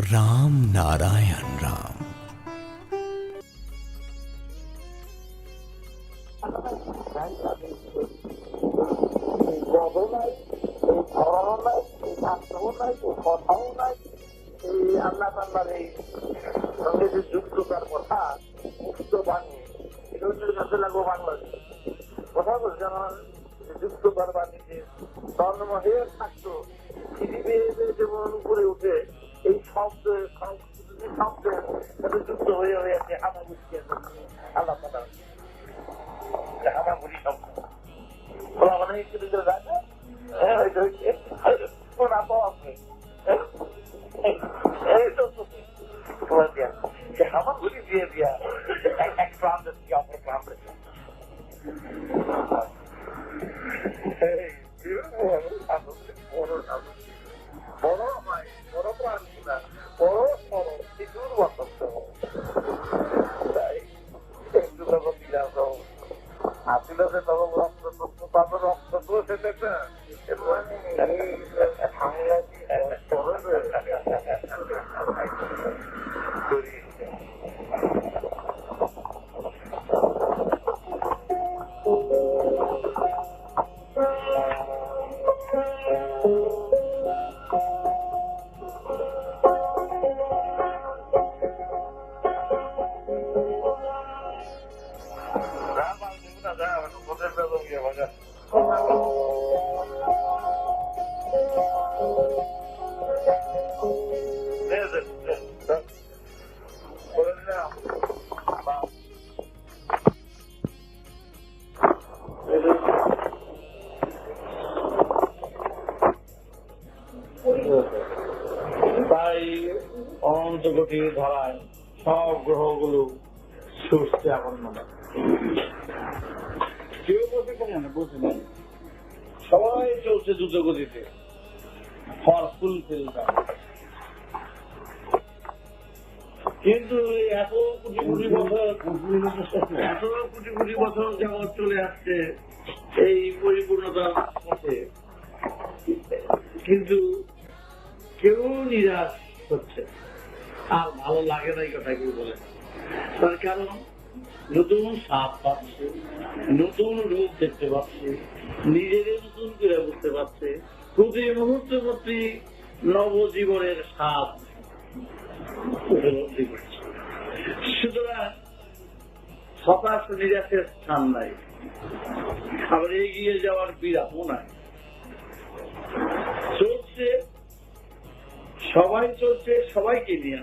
राम नारायण राम। যুক্ততার কথা মুক্ত বাণী এটা হচ্ছে কাছে লাগবো বাংলাদেশ কথা বলছে আমার যুক্ততার বাণীতে স্বর্ণমহের থাকতো পৃথিবীতে যেমন উপরে উঠে এই শব্দের শব্দের সাথে যুক্ত হয়ে হয়েছে হামাগুড়ি আল্লাহ তাআলা হামাগুড়ি শব্দ ওরা মানে একটু যায় না ওরা তো আছে এই তো হামাগুড়ি দিয়ে দিয়া এক প্রান্ত থেকে অপর প্রান্তে বড় হয় বড় প্রাণ না বড় সরল শিশুর বসন্ত আসলে সে তখন রক্ত তাদের রক্ত তো সেটা তাই অনন্ত গতির ধারায় সব গ্রহগুলো ছুটছে এখন মনে কেউ বলতে কেন বুঝে না সবাই চলছে দ্রুত গতিতে কিন্তু এত কোটি কোটি বছর যেমন চলে আসছে এই পরিপূর্ণতার পথে কিন্তু কেউ নিরাশ হচ্ছে আর ভালো লাগে না এই কথা কেউ বলে তার কারণ নতুন স্বাদ পাচ্ছে নতুন রূপ দেখতে পাচ্ছে নিজেদের নতুন করে বুঝতে পারছে প্রতি মুহূর্তে প্রতি নবজীবনের স্বাদ উপলব্ধি করছে সুতরাং হতাশ নিরাশের স্থান নাই আবার এগিয়ে যাওয়ার বিরামও নাই চলছে সবাই চলছে সবাইকে নিয়ে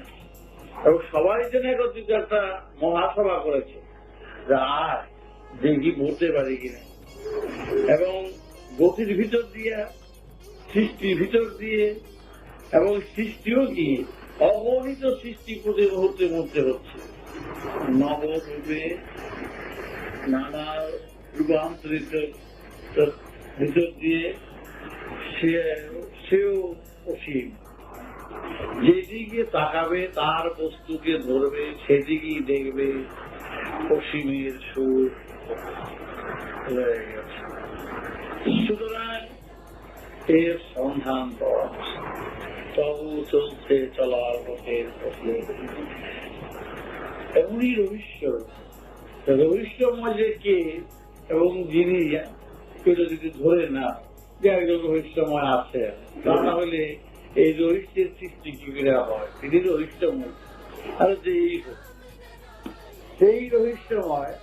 এবং সবাই যেন একত্রিত একটা মহাসভা করেছে যা দেখি বলতে পারি কিনা এবং গতির ভিতর দিয়ে সৃষ্টির ভিতর দিয়ে এবং সৃষ্টিও কি অগণিত সৃষ্টি প্রতি মুহূর্তে মধ্যে হচ্ছে নবরূপে নানা রূপান্তরিত ভিতর দিয়ে সেও অসীম যেদিকে তাকাবে তার বস্তুকে ধরবে সেদিকেই দেখবে অসীমের সুর হয়ে গেছে সুতরাং এর সন্ধান তবু চলছে চলার পথের পথে এমনই রহস্যময় যে কে এবং যিনি কেউ যদি ধরে না যে একজন রহস্যময় আছে তা হলে এই রহস্যের সৃষ্টি কি করে হয় তিনি রহস্যময় আর সেই রহস্যময়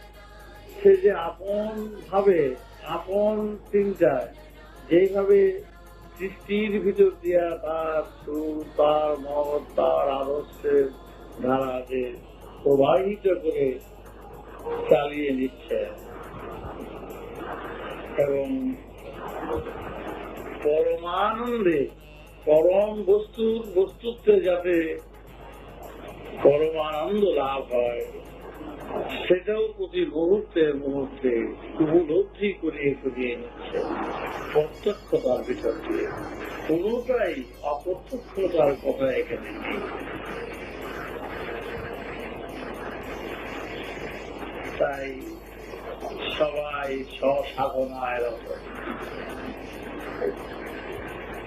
সে যে আপন ভাবে আপন চিন্তায় যেভাবে সৃষ্টির ভিতর দিয়া তার সুর তার মত তার আদর্শের ধারা যে প্রবাহিত করে চালিয়ে নিচ্ছে এবং পরমানন্দে পরম বস্তুত্বে যাতে পরমানন্দ লাভ হয় সেটাও প্রতি মুহূর্তে উপলব্ধি করিয়ে নিচ্ছে প্রত্যক্ষতার ভিতর দিয়ে কোনটাই অপ্রত্যক্ষতার কথা এখানে নেই তাই সবাই স্বসাধনায় রত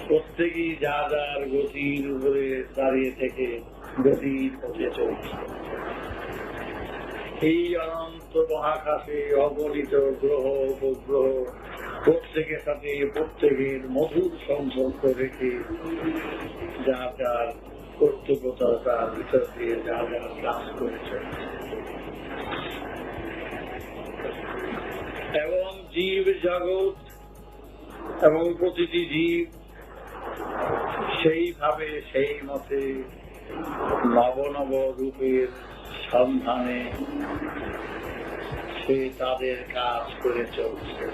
প্রত্যেকেই যা যার গতির উপরে দাঁড়িয়ে থেকে গতির পথে চলছে। এই অনন্ত মহাকাশে অগণিত গ্রহ উপগ্রহ প্রত্যেকের সাথে প্রত্যেকের মধুর সম্পর্ক রেখে যা যার কর্তব্যতার ভিতর দিয়ে যা যার কাজ করেছে। এবং জীব জগৎ এবং প্রতিটি জীব সেইভাবে সেই মতে নব নব রূপের সন্ধানে সে তাদের কাজ করে চলছে।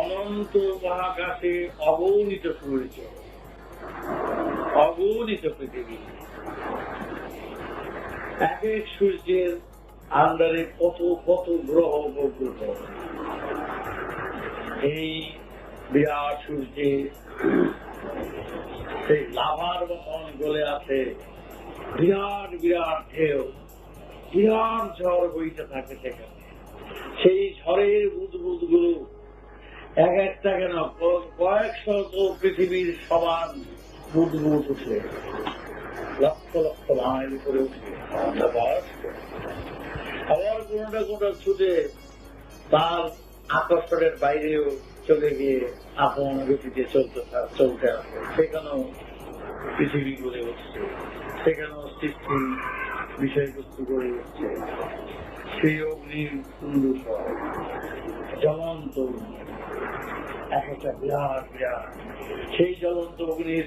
অনন্ত মহাকাশে অগণিত সূর্য, অগণিত পৃথিবী, এক এক সূর্যের আন্ডারে কত কত গ্রহ উপগ্রহ। এই বিরাট সূর্যে সেই লাভার মতন গলে আছে বিরাট বিরাট ঢেউ, বিরাট ঝড় বইতে থাকে সেখানে। সেই ঝড়ের বুদবুদ গুলো এক একটা কেন কয়েকশত পৃথিবীর সমান বুদবুদ উঠে, লক্ষ লক্ষ মাইল করে উঠে। আবার কোনটা কোনটা ছুটে তার আকর্ষণের বাইরেও চলে গিয়ে আপন গতিতে চলতে আসে। সেখানেও পৃথিবী গড়ে উঠছে, সেখানেও সৃষ্টি বিষয়বস্তু গড়ে উঠছে। সেই অগ্নির সুন্দর জ্বলন্ত এক একটা বিরাট বিরাট সেই জ্বলন্ত অগ্নির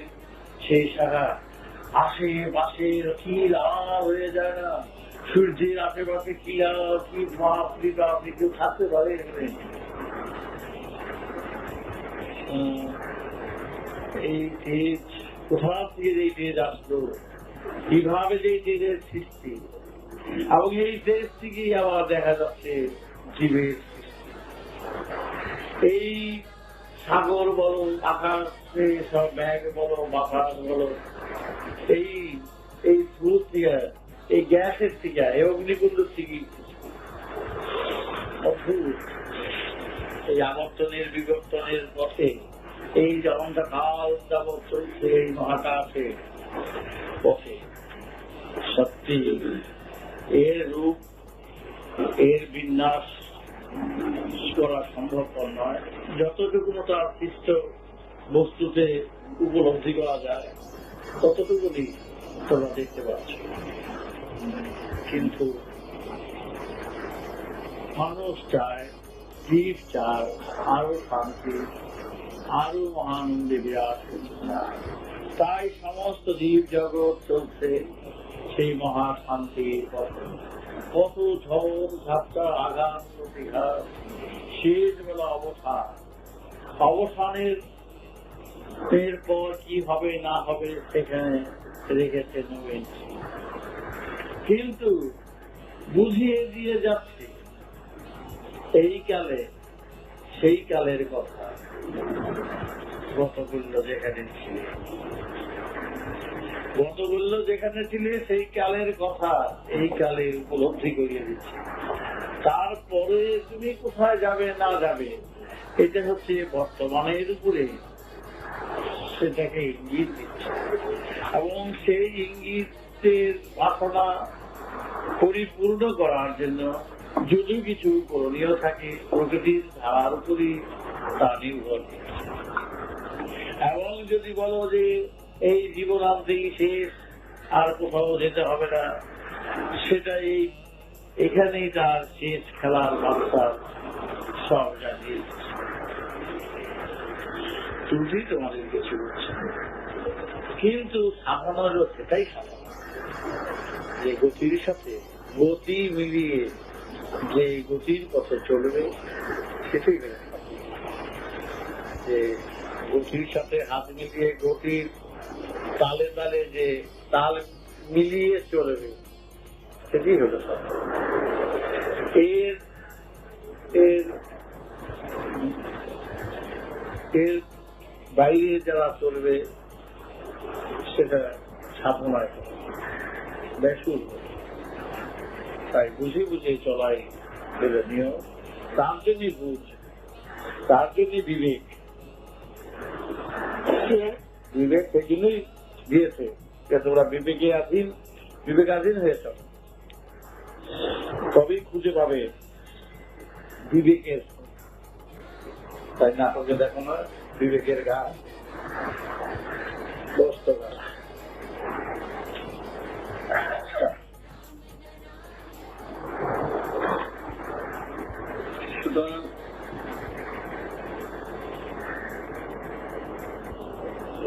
সেই শাখা আশেপাশে কি লাল হয়ে যায় না, সূর্যের আশেপাশে কি লাল, কি মহাপ্রিকা, আপনি কেউ থাকতে পারে। এই তেজ কোথা থেকে এই তেজ আসলো, কিভাবে যে তেজের সৃষ্টি, এবং এই তেজ থেকেই আবার দেখা যাচ্ছে জীবের সৃষ্টি। এই সাগর বলো, আকাশে সব মেঘ বলো, বাতাস বলো, এই এই স্রোত থেকে, এই গ্যাসের থেকে, এই অগ্নিকুণ্ড থেকে অদ্ভুত এই আবর্তনের বিবর্তনের পথে এই যেমনটা কাল যাবৎ চলছে এই মহাকাশে পথে, সত্যি এর রূপ, এর বিন্যাস করা সম্ভবপর নয়। যতটুকু তার সৃষ্ট বস্তুতে উপলব্ধি করা যায় ততটুকুনি তোমরা দেখতে পাচ্ছ। কিন্তু মানুষ চায়, জীব চায় আরো শান্তি, আরো মহানন্দে বিরাজ করতে চায়। তাই সমস্ত জীব জগৎ চলছে সেই মহা শান্তির পথে। কত ঝড় ঝাপটা, আঘাত প্রতিঘাত, শেষ বেলা অবসান, অবসানের এরপর কি হবে না হবে সেখানে রেখেছে নবীন, কিন্তু বুঝিয়ে দিয়ে যাচ্ছে এই কালে সেই কালের কথা। গতগুল্য যেখানে ছিল, গতগুল্য যেখানে ছিল সেই কালের কথা এই কালে উপলব্ধি করিয়ে দিচ্ছে। তারপরে তুমি কোথায় যাবে না যাবে এটা হচ্ছে বর্তমানের উপরে সেটাকে ইঙ্গিত দিচ্ছে, এবং সেই ইঙ্গিতের বাসনা পরিপূর্ণ করার জন্য যদি কিছু করণীয় থাকে প্রকৃতির ধারার উপরই তা নির্ভর করে। এবং যদি বলো যে এই জীবনান্তেই শেষ, আর কোথাও যেতে হবে না, সেটা এখানেই তার শেষ খেলার বার্তা সব জানিয়ে তুমি তোমাদের কিছু বলছে, কিন্তু সাধারণ সেটাই সাধারণ যে গতির সাথে গতি মিলিয়ে যে গতির পথে চলবে সেটাই যে গতির সাথে হাত মিলিয়ে গতির তালে তালে যে তাল মিলিয়ে চলবে সেটাই হলো এর এর এর বাইরে যারা চলবে সেটা সাধনায় ব্যাসুর। তাই বুঝে বুঝে চলাই বেদনীয়, তার জন্যই বুঝ, তার জন্যই বিবেক। বিবেক সেই জন্যই দিয়েছে যে তোমরা বিবেকাধীন হয়েছ, তবেই খুঁজে পাবে বিবেকের। তাই নাটকে দেখো না বিবেকের গান, বস্ত গান। সুতরাং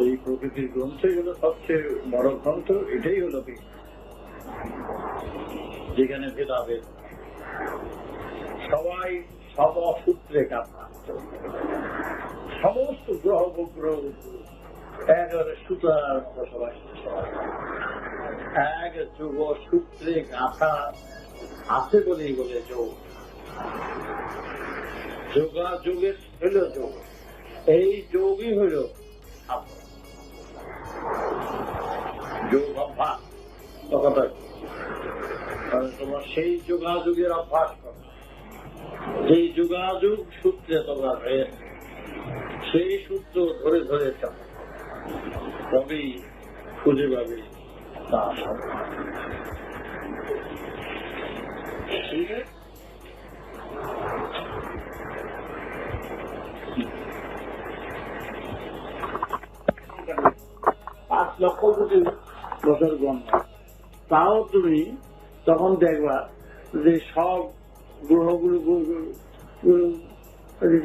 এই প্রকৃতির গ্রন্থই হলো সবচেয়ে বড় গ্রন্থ। এটাই হলো যেখানে ভেদাভেদ, সবাই সূত্রে কাঁথা, সমস্ত গ্রহ উপগ্রহ একেবারে সুতার মতো সবাই এক যুগ সূত্রে গাঁথা আছে বলেই বলে যোগ। যোগাযোগের হইল যোগ, এই যোগই হইল যোগ অভ্যাস। কথা তোমার সেই যোগাযোগের অভ্যাস করো, যেই যোগাযোগ সূত্রে তোমরা রয়েছে সেই সূত্র ধরে ধরে চলো, তবেই খুঁজে পাবে তা ঠিক আছে। 5 লক্ষ কোটি বছর গণনা, তাও তুমি তখন দেখবা যে সব গ্রহগুলো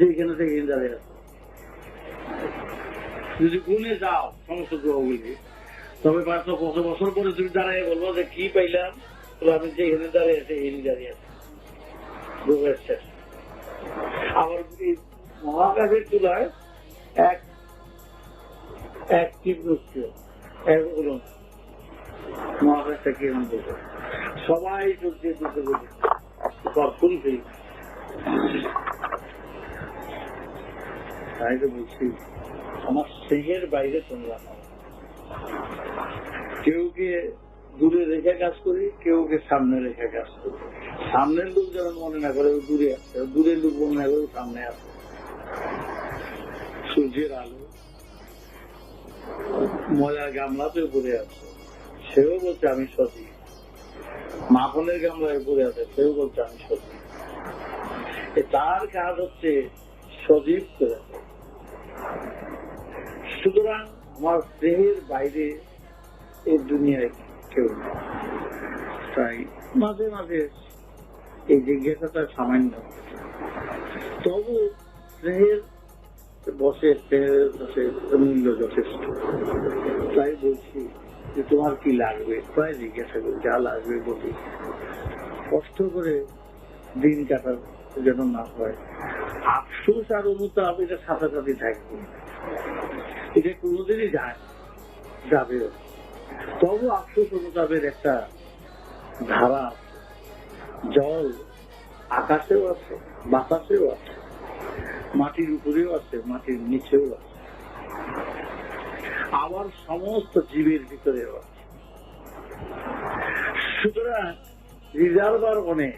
যেখানে থেকে দাঁড়িয়ে আছে। যদি গুনে যাও সমস্ত গ্রহগুলি, তবে 500 বছর পরে তুমি দাঁড়িয়ে বলবো যে কি পাইলাম, তবে আমি যেখানে দাঁড়িয়ে আছে এই দাঁড়িয়ে আছে গ্রহের শেষ। আবার মহাকাশের তুলায় এক তীব্র মহাকাশটা কিরকম বলবে, সবাই চলছে শুনছি। তাই তো বলছি আমার সেহের বাইরে শুনলাম, কেউ কে দূরে রেখে কাজ করি, কেউ কে সামনে রেখে কাজ করি। সামনের লোক যেন মনে না করে দূরে আসে, দূরের লোক মনে না করে সামনে আসে। সূর্যের আলো ময়লার গামলাতে উপরে আছে, সেও বলছে আমি সতী। মাখনের গামলায় উপরে আছে, সেও বলছে আমি সতী। তার কাজ হচ্ছে সজীব করে। সুতরাং আমার দেহের বাইরে এই দুনিয়ায় কেউ নেই। তাই মাঝে মাঝে এই জিজ্ঞাসাটা সামান্য, তবু দেহের বসে মূল্য যথেষ্ট। তাই বলছি যে তোমার কি লাগবে, প্রায় জিজ্ঞাসা করি যা লাগবে বলি। কষ্ট করে দিন কাটার যেন না হয়। আফসোস আর অনুতাপ এটা সাথে থাকবে, এটা কোনোদিনই যাবে। তবু আফসোস অনুতাপের একটা ধারা আছে। জল আকাশেও আছে, বাতাসেও আছে, মাটির উপরেও আছে, মাটির নিচেও আছে, আবার সমস্ত জীবের ভিতরেও আছে। সুতরাং রিজার্ভার অনেক।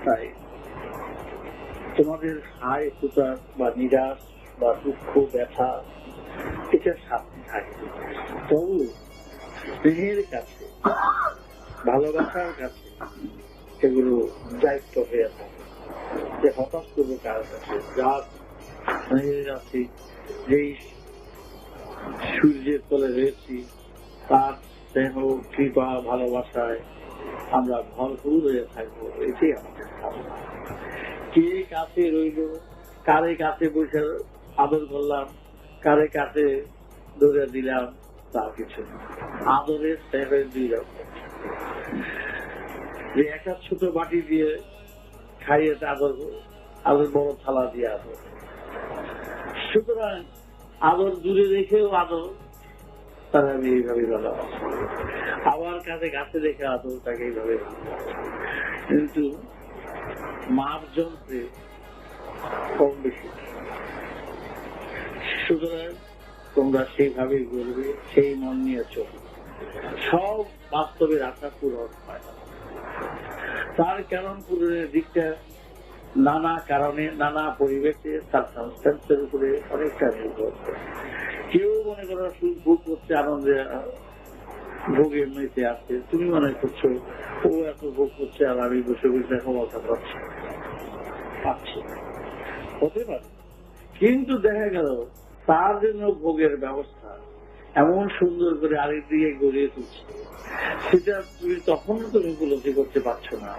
তাই তোমাদের হায় হুতাশ বা নিরাশ বা দুঃখ ব্যথা এটা সাথে থাকে, তবু স্নেহের কাছে ভালোবাসার কাছে এগুলো দায়িত্ব হয়ে থাকে। যে হতাশ করবে কার কাছে, যার স্নেহের আছে, যেই সূর্যের তলে রয়েছি, তার স্নেহ কৃপা ভালোবাসায় আমরা ভরপুর হয়ে থাকবো, এটাই আমাদের ভাবনা। কে কাছে রইল, কারে কাছে বসে আদর করলাম, কারে কাছে ধরে দিলাম, তা কিছু আদরের স্নেহের 2 রকম। যে একটা ছোট বাটি দিয়ে খাইয়ে আদর বড় থালা দিয়ে আদর। সুতরাং আদর দূরে রেখেও আদর, তারা আমি এইভাবে ভালোবাসি। আবার কাছে কাছে রেখে আদর, তাকে এইভাবে কিন্তু মাপ যন্ত্রে কম বেশি। সুতরাং তোমরা সেইভাবে করবে, সেই মন নিয়ে চলবে। সব বাস্তবের আশা পূরণ হয়, তার কারণ পূরণের দিকটা নানা কারণে নানা পরিবেশে সার্কামস্ট্যান্সের উপরে অনেকটা নির্ভর করে। কেউ মনে করো সুখ ভোগ করছে, আনন্দে ভোগে মেতে আছে, তুমি মনে করছো ও এত ভোগ করছে আর আমি বসে বসে ক্ষমতা পাচ্ছি, হতে পারে। কিন্তু দেখা গেল তার জন্য ভোগের ব্যবস্থা এমন সুন্দর করে আরেকদিকে গড়িয়ে তুলছে, সেটা তুমি তখন তুমি উপলব্ধি করতে পারছো না।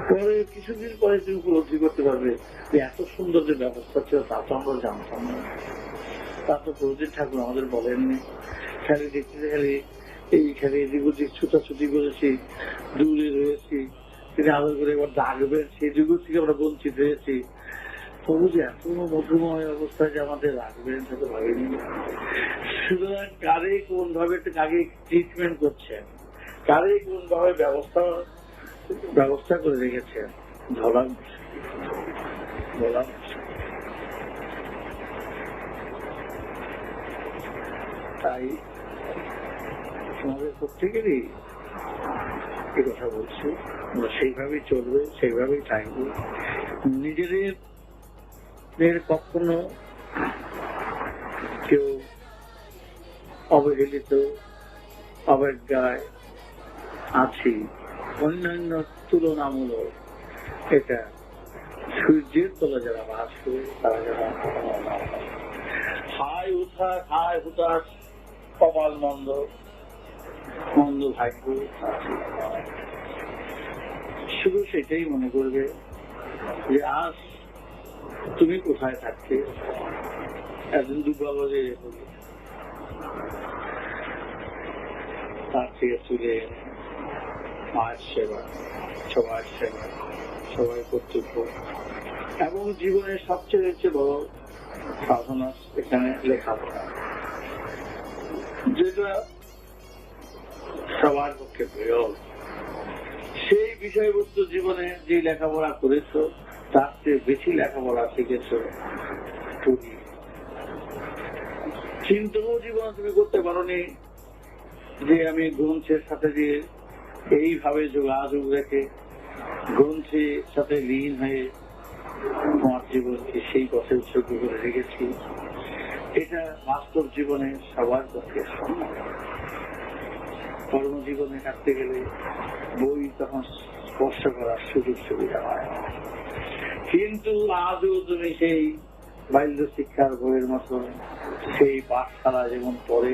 পরে কিছুদিন পরে তুমি উপলব্ধি করতে পারবে যে এত সুন্দর যে ব্যবস্থা ছিল তা তো আমরা জানতাম না। তা তো প্রদীপ ঠাকুর আমাদের বলেননি। খালি দেখতে খালি এইখানে এদিক ওদিক ছুটাছুটি করেছি, দূরে রয়েছি, তিনি আদর করে এবার ডাকবেন সেই যুগ থেকে আমরা বঞ্চিত হয়েছি। তবু যে এত মধুময় অবস্থায় যে আমাদের রাখবেন সেটা ভাবিনি। সুতরাং কারে কোন ভাবে কাকে ট্রিটমেন্ট করছেন, কারে কোন ভাবে ব্যবস্থা করে রেখেছেন ধরা বলা। তাই আমাদের প্রত্যেকেরই এই কথা বলছি, আমরা সেইভাবেই চলবে, সেইভাবেই থাকবো। নিজেদের কখনো কেউ অবহেলিত অবজ্ঞায় আছি, অন্যান্য তুলনামূলক এটা সূর্যের তলা যারা বাস করে তারা যারা হায় উঠা হায় হুতাশ কপাল মন্দ ভাগ্য, শুধু সেটাই মনে করবে যে আজ তুমি কোথায় থাকতে একদিন দুর্গাবাজে তার থেকে চলে মায়ের সেবা, সবার সেবা, সবাই কর্তব্য এবং জীবনের সবচেয়ে বড় সাধনা এখানে লেখাপড়া, যেটা সবার পক্ষে প্রয়োগ। সেই বিষয়বস্তু জীবনে যে লেখাপড়া করেছ তার চেয়ে বেশি লেখাপড়া শিখেছ তুমি, চিন্তাও জীবনে তুমি করতে পারোনি যে আমি গ্রন্থের সাথে যে এইভাবে যোগাযোগ রেখে গ্রন্থের সাথে লীন হয়ে তোমার জীবনকে সেই পথে উৎসর্গ করে রেখেছি। এটা বাস্তব জীবনে সবার পক্ষে সম্ভব। কর্মজীবনে কাটতে গেলে বই তখন স্পর্শ করার সুযোগ সুবিধা হয়, কিন্তু আজও তুমি সেই বাল্য শিক্ষার বইয়ের মতো সেই পাঠশালা যেমন পড়ে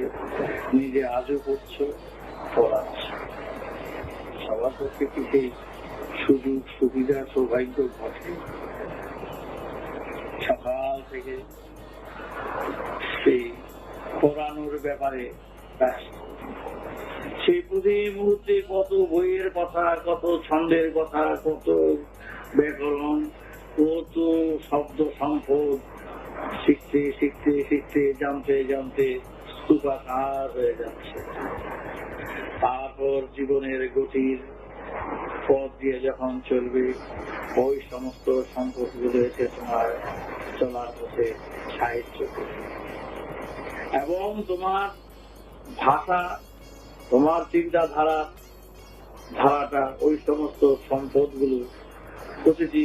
নিজে আজও পড়ছো, পড়াচ্ছ। সবার পক্ষে কি সেই সুযোগ সুবিধা সৌভাগ্য ঘটে? সকাল থেকে সেই পড়ানোর ব্যাপারে ব্যস্ত, সেই প্রতি মুহূর্তে কত বইয়ের কথা, কত ছন্দের কথা, কত ব্যাকরণ, কত শব্দ সম্পদ শিখতে শিখতে শিখতে জানতে জানতে স্তূপাকার হয়ে যাচ্ছে। তারপর জীবনের গতির পথ দিয়ে যখন চলবে ওই সমস্ত সম্পদ গুলো এসে তোমার চলার পথে সাহায্য করবে এবং তোমার ভাষা, তোমার ধারাটা ওই সমস্ত সম্পদ গুলো প্রতিটি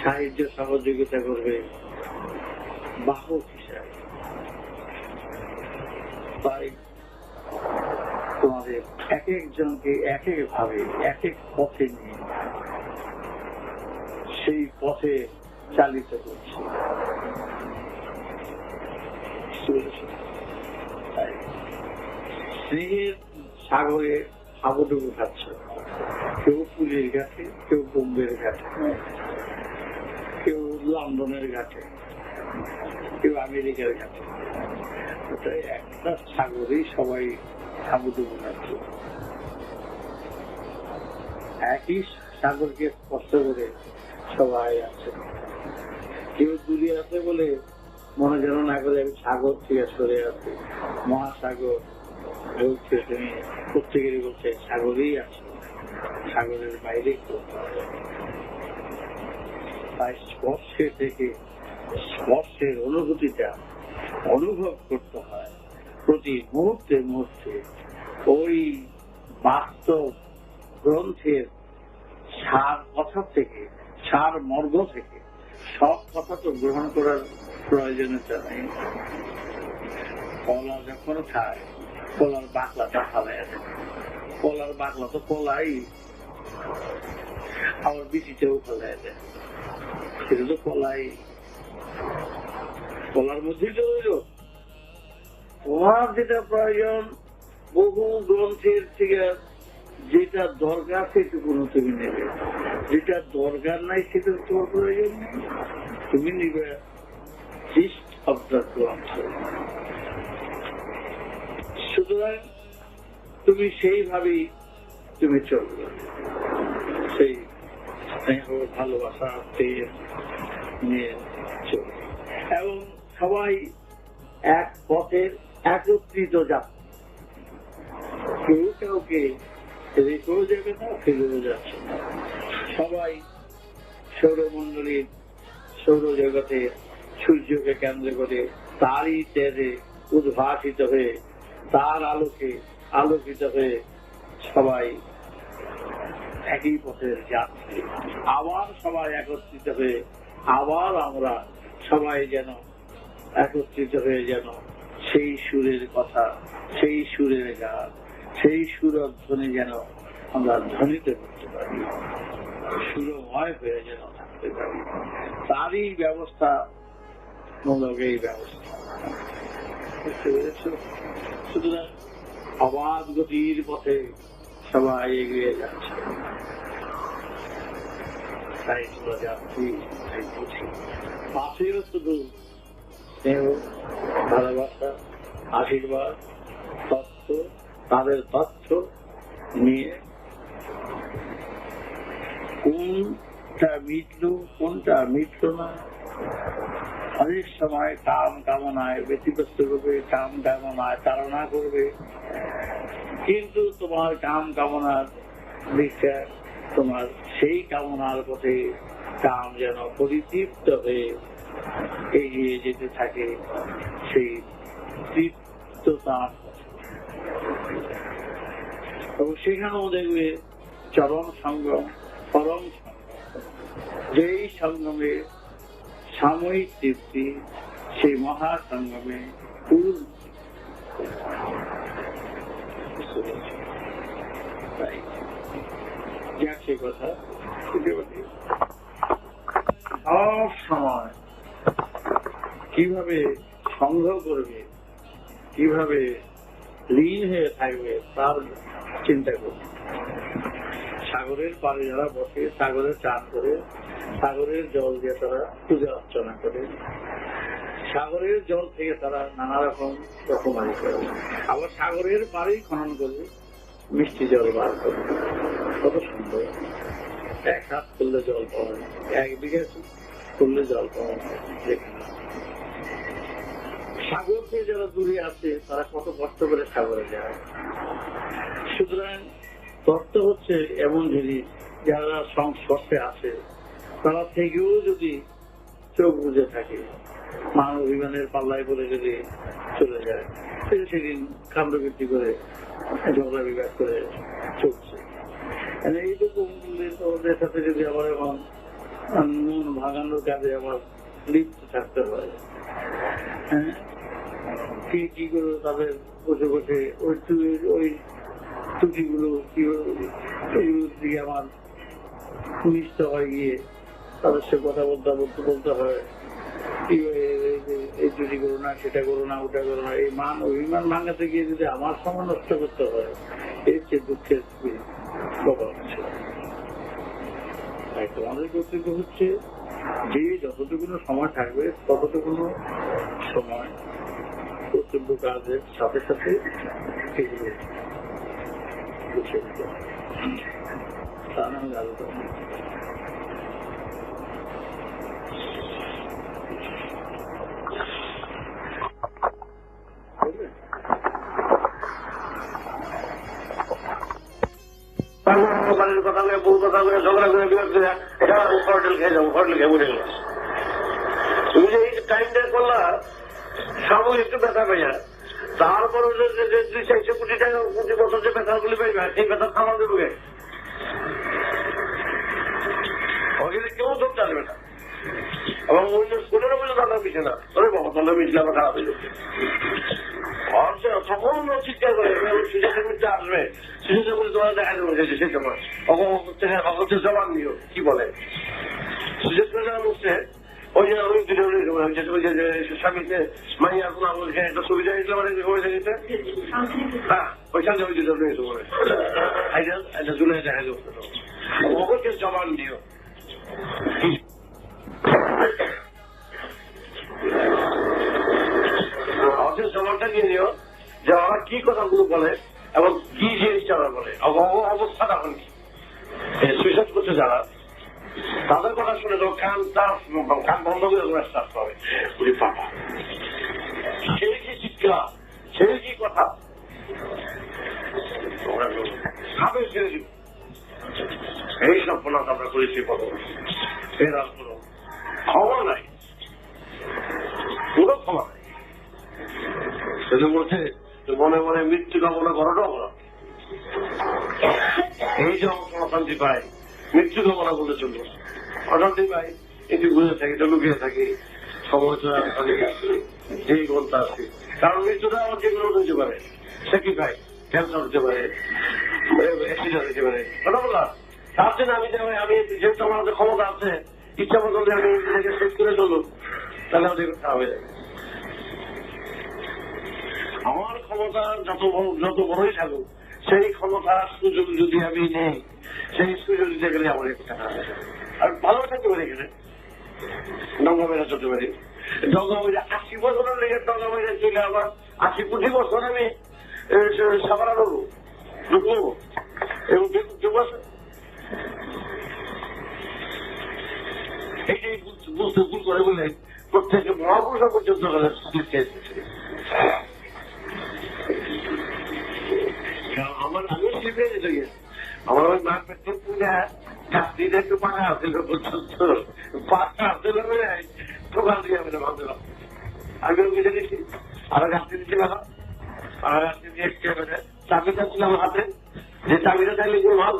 সাহায্য সহযোগিতা করবে বাহক হিসাবে। তাই তোমাদের এক একজনকে এক এক ভাবে এক এক পথে নিয়ে সেই পথে চালিত করছে। স্নেহের সাগরে হাবুডুবু খাচ্ছে, কেউ পুরীর ঘাটে, কেউ বোম্বের ঘাটে, কেউ লন্ডনের ঘাটে, কেউ আমেরিকার ঘাটে। একটা সাগরেই সবাই হাবুডুবু খাচ্ছে, একই সাগরকে স্পর্শ করে সবাই আছে। কেউ দূরে আছে বলে মনে যেন না করে আমি সাগর থেকে সরে আছি, মহাসাগর বলছে, তুমি প্রত্যেকেরই বলছে সাগরেই আছে, সাগরের বাইরে তাই স্পর্শে থেকে স্পর্শের অনুভূতিটা অনুভব করতে হয় প্রতি মুহূর্তে মুহূর্তে। ওই বাস্তব গ্রন্থের সার কথা থেকে, সার মর্ম থেকে সব কথা তো গ্রহণ করার প্রয়োজনীয়তা নেই। কলা যখন খায় কলার বাকলাটা ফালাই আছে, কলার বাকলা তো কলাই, আবার বিচিটাও ফেলাই দেয়, সেটা তো কলাই, কলার মধ্যেই তো রইল। তোমার যেটা প্রয়োজন বহু গ্রন্থের থেকে যেটা দরকার সেটুকুনো তুমি নেবে, যেটা দরকার নাই সেটা তোমার প্রয়োজন নেই, তুমি নিবে জিস্ট অফ দ্য গ্রন্থ। সুতরাং তুমি সেইভাবেই তুমি চলবে, সেই স্নেহ ভালোবাসা প্রেম নিয়ে চলবে, এবং সবাই এক পথের একত্রিত যাচ্ছে, কেউ কাউকে রেখেও যাবে না, ফেলেও যাচ্ছে না। সবাই সৌরমণ্ডলীর সৌরজগতে সূর্যকে কেন্দ্র করে তারই তেজে উদ্ভাসিত হয়ে তার আলোকে আলোকিত হয়ে সবাই একই পথের যাচ্ছে। আবার সবাই একত্রিত হয়ে আবার আমরা সবাই যেন একত্রিত হয়ে যেন সেই সুরের কথা, সেই সুরের গান, সেই সুরধ্বনি যেন আমরা ধ্বনিত করতে পারি, সুরময় হয়ে যেন থাকতে পারি, তারই ব্যবস্থা মূলক এই ব্যবস্থা। বুঝতে পেরেছ? সুতরাং অবাধ গতির পথে সবাই এগিয়ে যাচ্ছে, তাই আমরা যাচ্ছি, তাই বুঝি। পাশেও শুধু স্নেহ ভালোবাসা আশীর্বাদ তথ্য, তাদের তথ্য নিয়ে কোনটা মিটল কোনটা মিটল না, অনেক সময় কাম কামনায় ব্যতিব্যস্ত করবে, কাম কামনায় তাড়না করবে, কিন্তু তোমার কাম কামনার দিকটা তোমার সেই কামনার পথে কাম যেন পরিতৃপ্ত হয়ে এগিয়ে যেতে থাকে, সেই তৃপ্ততার এবং সেখানেও দেখবে চরম সঙ্গম, পরম সঙ্গম, যেই সঙ্গমে সাময়িক তৃপ্তি, সেই মহাসঙ্গমে পূর্ণ। তাই যাক সে কথা সব সময় কিভাবে সঙ্গ করবে, কিভাবে লীন হয়ে থাকবে তার চিন্তা করবে। সাগরের পাড়ে যারা বসে, সাগরের চান করে, সাগরের জল দিয়ে তারা পূজা অর্চনা করে, সাগরের জল থেকে তারা নানা রকম রকমারি করে, আবার সাগরের পাড়েই খনন করে মিষ্টি জল বার করে। কত সুন্দর! এক হাত করলে জল পাওয়া যায়, এক বিঘা করলে জল পাওয়া যায়। সাগর থেকে যারা দূরে আছে তারা কত কষ্ট করে সাগরে যায়। সুতরাং তত্ত্ব হচ্ছে এমন জিনিস, যারা সংস্পর্শে আসে তারা থেকেও যদি চোখ বুঝে থাকে, মান অভিমানের পাল্লায় বলে যদি চলে যায়, সেদিন কাণ্ডকীর্তি করে ঝগড়া বিবাদ করে চলছে। এইরকম ওদের সাথে যদি আবার এখন মন ভাঙানোর কাজে আবার লিপ্ত থাকতে হয়, হ্যাঁ, কি করে তাদের বসে বসে ওই ত্রুটিগুলো এগুলোর দিকে আমার নিষ্ঠ হয়ে গিয়ে তাদের সে কথা বলতে হয়, এই ত্রুটি করো না, সেটা করো না, ওটা করো না, এই মান অভিমান ভাঙাতে গিয়ে যদি আমার সময় নষ্ট করতে হয়, এর চেয়ে দুঃখের ব্যাপার আছে। তাই তোমাদের কর্তব্য হচ্ছে যে যতটুকু সময় থাকবে ততটুকু সময় কর্তব্য কাজের সাথে সাথে এগুলো গুছিয়ে দিতে হবে। তা না হলে আরো কথা বলে বউ কথা বলে ঝগড়া করে বিরোধ করে এটা হোটেল খেয়ে যাবো, হোটেল খেয়ে বলে গেল। তুমি যে এই টাইমটা করলা সব একটু ব্যথা পেয়ে যায়, তারপরে 200-400 কোটি টাকা প্রতি বছর যে বেতনগুলি পাইবে সেই বেতন খাওয়া দেবো, ওখানে কেউ যোগ জানবে না। এবং অন্য স্কুলেরও বলে দাদা পিছে না ওরে বাবা দাদা পিছলে আমার খারাপ হয়ে যাচ্ছে তখন চিৎকার করে সুযোগের মধ্যে আসবে সুযোগের মধ্যে তোমার দেখা যাবে সেই সময় অগত্যের জবান দিও কি বলে সুযোগ করে যারা বলছে ওই যে ওই স্বামীতে মাইয়া কোনো আমাকে একটা সুবিধা দিতে পারে হ্যাঁ ওইখান থেকে ওই দুটো বলে এটা জুলে দেখা যাবে অগত্যের জবান দিও আমাদের জবানটা নিয়ে নিও যে ওরা কি কথাগুলো বলে এবং কি জিনিসটা ওরা বলে অবস্থাটা এখন কি সুইসাইড করছে যারা তাদের কথা শুনে তো কান বন্ধ করে আসতে হবে পাপা সেই কি চিৎকার সেই কি কথা খাবে ছেড়ে দিব এই সব প্রণাম আমরা করেছি কত এর আর কোনো ক্ষমা নাই পুরো ক্ষমা নাই সেটা বলছে মনে মনে মৃত্যু কামনা করাটাও করা এই যে অশান্তি পাই মৃত্যু কামনা বলে চলবো অশান্তি পাই এটি বুঝে থাকি তো লুকিয়ে থাকি সময় তো যেই ঘন্টা আছে কারণ মৃত্যুটা আমার যেগুলো হতে পারে স্যাক্রিফাইস ক্যান্সার হতে পারে অ্যাক্সিডেন্ট হতে পারে কথা বললাম তার জন্য আমি যেহেতু আমার হাতে ক্ষমতা আছে ইচ্ছা মতো আমি এটাকে শেষ করে চলুন তাহলে আমাদের খারাপ হয়ে যাবে আমার ক্ষমতা যত বড়ই থাকুক সেই ক্ষমতার সুযোগ যদি আমি নেই সেই সুযোগ দিতে গেলে আমার একটা খারাপ হয়ে যাবে আর ভালো থাকতে পারি এখানে ডঙ্গা মেরা চলতে পারি ডঙ্গা মেরে 80 বছরের লেগে ডঙ্গা মেরে চলে আবার 80-20 বছর আমি সাবারা নেবো ঢুকবো এবং যোগ আছে এইটাই বুঝতে ভুল করে বলে প্রত্যেকে মহাপুরুষ পর্যন্ত আমার আমিও শিখে যেতে গেছি আমার ওই মা পেট্রোল পুজা চাকরিটা একটু পাকা আসছিল পর্যন্ত পাকা আসছিল টোকাল দিয়ে আমি ভাবছিলাম আমিও বুঝে নিচ্ছি আরো গাছটি দিচ্ছি মেলা আর গাছটি দিয়ে চাবিটা ছিল আমার হাতে যে চাবিটা থাকলে কোনো ভালো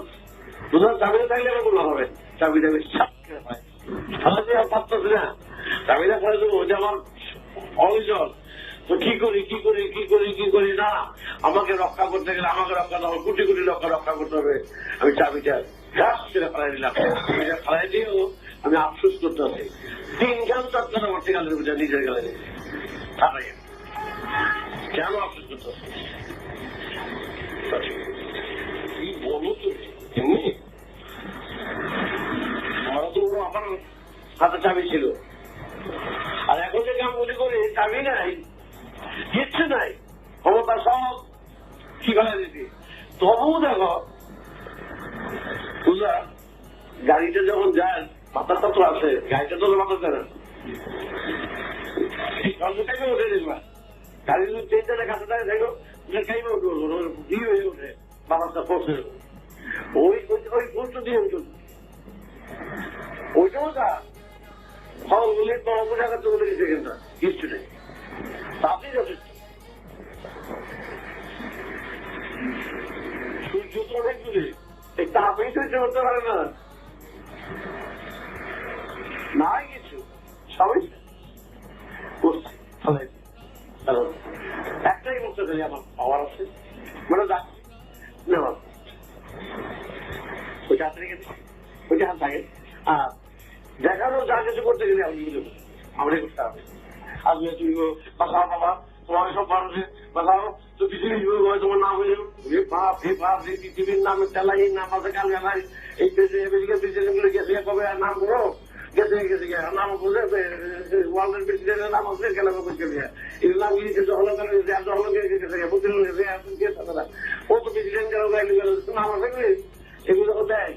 বুঝলাম চাবিটা থাকলে আমার কোনো হবে চাবিটা বেশ ছাপকে হয় আমার পারতেছি না চাবিটা করে দেবো যে আমার অভিযোগ তো কি করি না আমাকে রক্ষা করতে গেলে আমাকে রক্ষা করতে হবে কোটি কোটি রক্ষা করতে হবে আমি চাবিটা ছেড়ে ফেলাই দিলাম চাবিটা ফেলাই দিয়েও আমি আফসোস করতে হবে 3 গান চটকানো আমার গালের বুঝা নিজের গালে কেন আফসোস করতে হবে কি বলো তো এমনি আমার তো আমার হাতে চাবি ছিল আর এখন যে কাম মনে করি চাবি নাই কিচ্ছু নাই ক্ষমতা সব কি ফেলে দিতি তবুও দেখো বুঝলা গাড়িটা যখন যায় মাথাটা তো আছে গাড়িটা তো মাথা দেয় না উঠে দিবা গাড়ি যদি ট্রেনটা কাছে থাকে দেখো খাইবে উঠে হয়ে ওঠে বাবাটা পড়ছে ওই পোস্ট দিয়ে ওইটাও যা ফল বলে বড় জায়গা তো বলে গেছে কিন্তু কিচ্ছু নেই তাতেই যথেষ্ট সূর্য তো অনেক দূরে এই তাপেই সহ্য করতে পারে না নাই কিছু সবাই করছে একটাই বলতে চাই আমার পাওয়ার আছে মানে যাচ্ছি নেওয়া ওইটা হাতে রেখে ওইটা হাত থাকে আর দেখানো যা কিছু করতে গেলে আমি বুঝবো আমারই করতে হবে আজকে তুমি বাসাও বাবা তোমার সব মানুষে বাসাও তো পৃথিবী তোমার নাম হয়ে পৃথিবীর নামে তেলাই নাম আছে কাল গেলাই এই প্রেসিডেন্ট গেছে কবে নাম করো গেছে নাম বলে ওয়ার্ল্ডের প্রেসিডেন্টের নাম আছে কেন বলছে এর নাম গিয়েছে ও তো প্রেসিডেন্ট নাম আছে এগুলো দেয়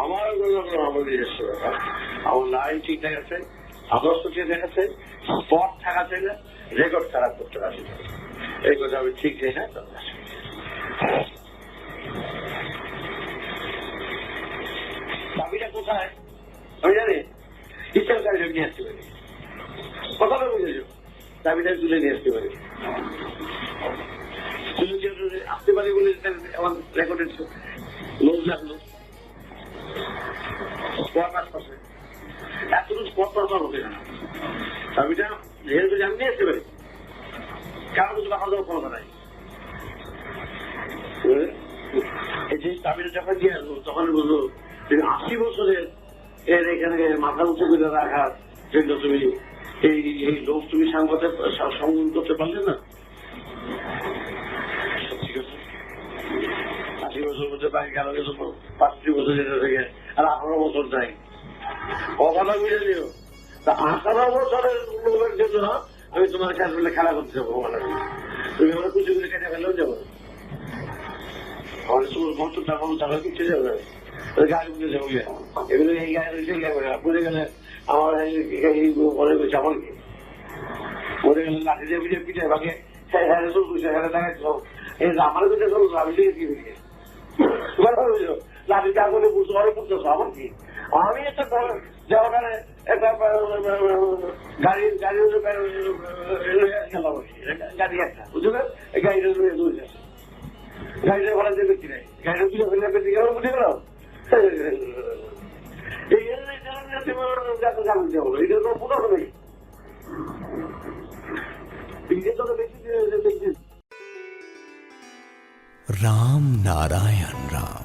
আমার আমার লাইন ঠিক দেখাচ্ছে আদর্শ ঠিক দেখাচ্ছে স্পট থাকা চাইলে রেকর্ড খারাপ করতে পারি এই কথা আমি ঠিক দেখে চাবিটা কোথায় আমি জানি ইচ্ছা চাবি নিয়ে আসতে পারি কথাটা বুঝেছ চাবিটা তুলে নিয়ে আসতে পারি আসতে পারি বলে আমার রেকর্ডের লোক লাগলো স্পট আসতেছে এতটুকু স্পট পাওয়া হবে না আমি যেহেতু জানি আসতে পারি কারো কিছু দেখা যাওয়ার ক্ষমতা নাই এই যে চাবিটা যখন দিয়ে আসবো তখন বুঝলো 80 বছরের এর এখানে মাথা উঁচু করে রাখার জন্য তুমি এই লোক তুমি সাংবাদিক সংগ্রহ করতে পারলে না। ঠিক আছে 80 বছর মধ্যে বাইরে গেল 35 বছর যেটা থেকে আর 18 বছর যাই কথা বুঝে নিও তা 18 বছরের লোকের জন্য আমি তোমার কাছে বলে খেলা করতে যাবো মানে তুমি আমার কুচি করে কেটে ফেলেও যাবো আমার সময় ভক্ত টাকা টাকা কিনতে যাবে গাড়ি বুঝে যাবো এগুলো এই গায়ে বুঝে গেলে আমার মনে করছে আমার কি মরে গেলে লাঠি দিয়ে পিঠে পিঠে ভাগে আমার পিঠে চলতো আমি লাঠি চা করে বুঝতে অনেক বুঝতেছ আমার কি আমি একটা ওখানে একটা গাড়ি খেলা বসি গাড়ি একটা বুঝলে গাড়িটা গাড়িটা ভাড়া দিয়ে ব্যক্তি নেই গাড়িটা পিঠে ফেলে ব্যক্তি গেল বুঝে গেল राम नारायण राम।